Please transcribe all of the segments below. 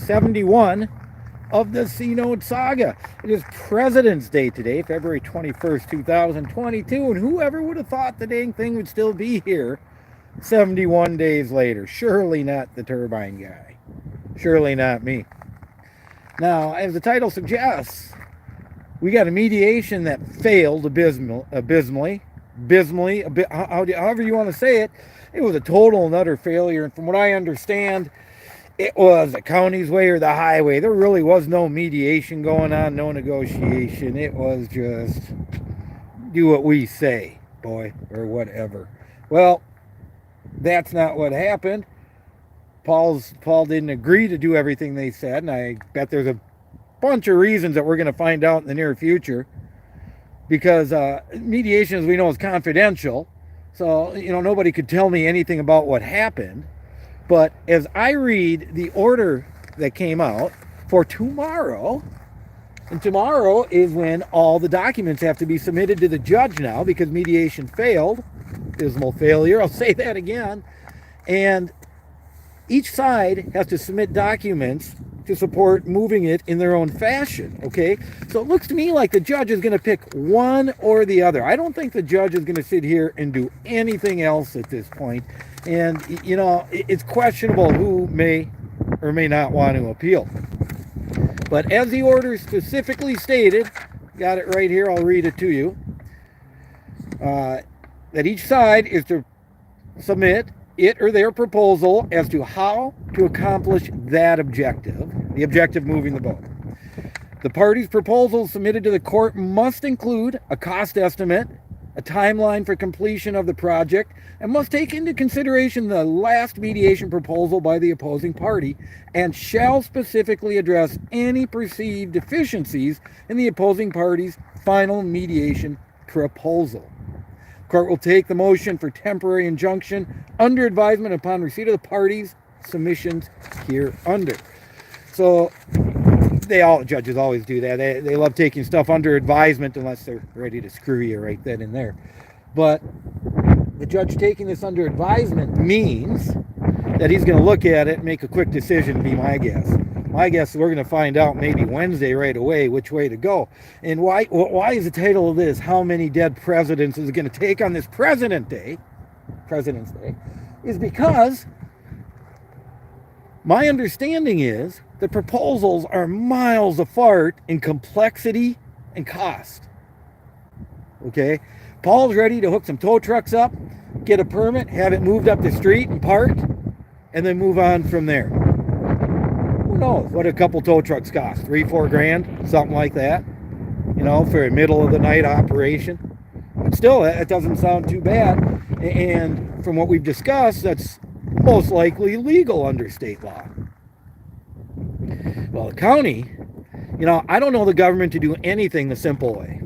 71 of the Seanote saga. It is President's Day today, February 21st, 2022, and whoever would have thought the dang thing would still be here 71 days later? Surely not the turbine guy. Surely not me. Now, as the title suggests, we got a mediation that failed abysmally, however you want to say it. It was a total and utter failure, and from what I understand, it was the county's way or the highway. There really was no mediation going on, no negotiation. It was just do what we say, boy, or whatever. Well, that's not what happened. Paul didn't agree to do everything they said, and I bet there's a bunch of reasons that we're going to find out in the near future, because mediation, as we know, is confidential. So, nobody could tell me anything about what happened. But as I read the order that came out for tomorrow, and tomorrow is when all the documents have to be submitted to the judge now, because mediation failed, dismal failure, I'll say that again, and each side has to submit documents to support moving it in their own fashion, okay? So it looks to me like the judge is going to pick one or the other. I don't think the judge is going to sit here and do anything else at this point. And, it's questionable who may or may not want to appeal. But as the order specifically stated, got it right here, I'll read it to you, that each side is to submit it or their proposal as to how to accomplish that objective, the objective moving the boat. The parties' proposals submitted to the court must include a cost estimate, a timeline for completion of the project, and must take into consideration the last mediation proposal by the opposing party, and shall specifically address any perceived deficiencies in the opposing party's final mediation proposal. The court will take the motion for temporary injunction under advisement upon receipt of the parties' submissions hereunder. So judges always do that. They love taking stuff under advisement unless they're ready to screw you right then and there. But the judge taking this under advisement means that he's going to look at it and make a quick decision, be my guess. My guess is we're going to find out maybe Wednesday right away which way to go. And why is the title of this, How Many Dead Presidents Is It Going to Take on This President's Day, is because my understanding is the proposals are miles apart in complexity and cost. Okay? Paul's ready to hook some tow trucks up, get a permit, have it moved up the street and parked, and then move on from there. Who knows what a couple tow trucks cost? $3-4 grand, something like that, for a middle of the night operation. But still, that doesn't sound too bad. And from what we've discussed, that's most likely legal under state law. Well, the county, I don't know the government to do anything the simple way.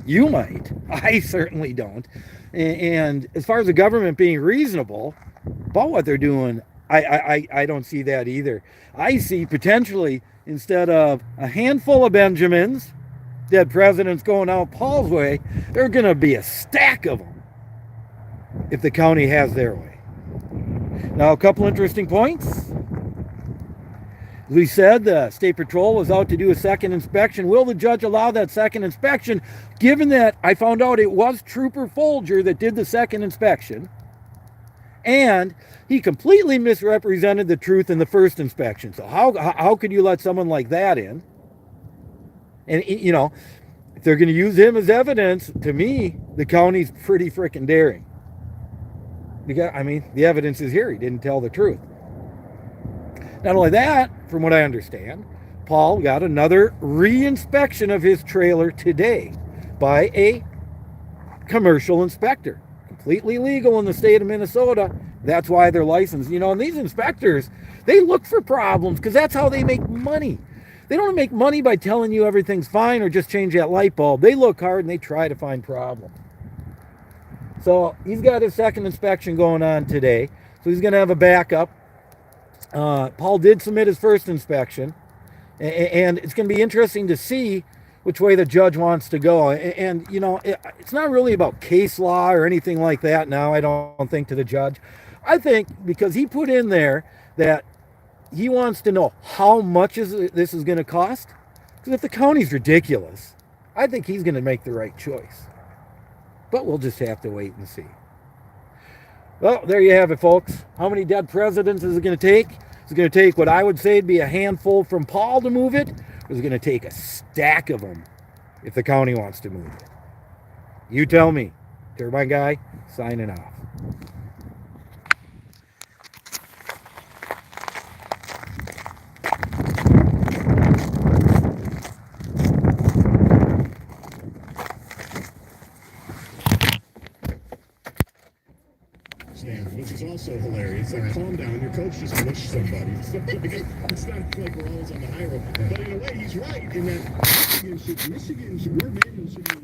You might. I certainly don't. And as far as the government being reasonable about what they're doing, I don't see that either. I see potentially, instead of a handful of Benjamins, dead presidents going out Paul's way, there are going to be a stack of them if the county has their way. Now, a couple interesting points. As we said, the State Patrol was out to do a second inspection. Will the judge allow that second inspection, given that I found out it was Trooper Folger that did the second inspection, and he completely misrepresented the truth in the first inspection? So how could you let someone like that in? And, if they're going to use him as evidence, to me, the county's pretty freaking daring. Because, the evidence is here. He didn't tell the truth. Not only that, from what I understand, Paul got another re-inspection of his trailer today by a commercial inspector. Completely legal in the state of Minnesota. That's why they're licensed. And these inspectors, they look for problems because that's how they make money. They don't make money by telling you everything's fine or just change that light bulb. They look hard and they try to find problems. So he's got his second inspection going on today. So he's going to have a backup. Paul did submit his first inspection. And it's going to be interesting to see which way the judge wants to go. And it's not really about case law or anything like that now, I don't think, to the judge. I think because he put in there that he wants to know how much this is going to cost. Because if the county's ridiculous, I think he's going to make the right choice. But we'll just have to wait and see. Well, there you have it, folks. How many dead presidents is it going to take? Is it going to take what I would say would be a handful from Paul to move it? Or is it going to take a stack of them if the county wants to move it? You tell me. Turbine Guy, signing off. Which is also hilarious. Like, calm down. Your coach just pushed somebody. So, it's not like we're always on the high road. But in a way, he's right in that Michigan should, we're manual should be